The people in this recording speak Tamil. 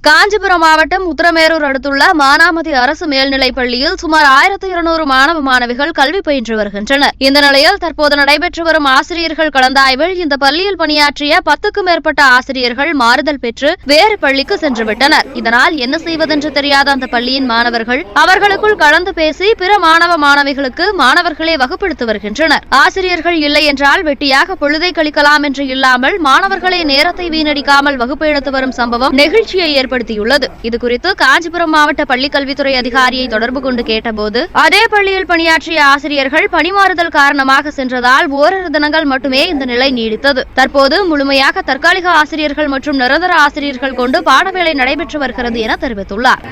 காஞ்சிபுரம் மாவட்டம் உத்தரமேரூர் அடுத்துள்ள மானாமதி அரசு மேல்நிலைப் பள்ளியில் சுமார் 1200 மாணவ மாணவிகள் கல்வி பயின்று வருகின்றனர். இந்த நிலையில் தற்போது நடைபெற்று வரும் ஆசிரியர்கள் கலந்தாய்வில் இந்த பள்ளியில் பணியாற்றிய 10க்கும் மேற்பட்ட ஆசிரியர்கள் மாறுதல் பெற்று வேறு பள்ளிக்கு சென்றுவிட்டனர். இதனால் என்ன செய்வதென்று தெரியாத அந்த பள்ளியின் மாணவர்கள் அவர்களுக்குள் கலந்து பேசி பிற மாணவ மாணவிகளுக்கு மாணவர்களே வகுப்படுத்தி வருகின்றனர். ஆசிரியர்கள் இல்லை என்றால் வெட்டியாக பொழுதை கழிக்கலாம் என்று இல்லாமல் மாணவர்களே நேரத்தை வீணடிக்காமல் வகுப்பு எடுத்து வரும் சம்பவம் நெகிழ்ச்சியை ஏற்படுத்தியுள்ளது. இதுகுறித்து காஞ்சிபுரம் மாவட்ட பள்ளிக்கல்வித்துறை அதிகாரியை தொடர்பு கொண்டு கேட்டபோது அதே பள்ளியில் பணியாற்றிய ஆசிரியர்கள் பணிமாறுதல் காரணமாக சென்றதால் ஓரிரு தினங்கள் மட்டுமே இந்த நிலை நீடித்தது. தற்போது முழுமையாக தற்காலிக ஆசிரியர்கள் மற்றும் நிரந்தர ஆசிரியர்கள் கொண்டு பாடவேளை நடைபெற்று வருகிறது என தெரிவித்துள்ளார்.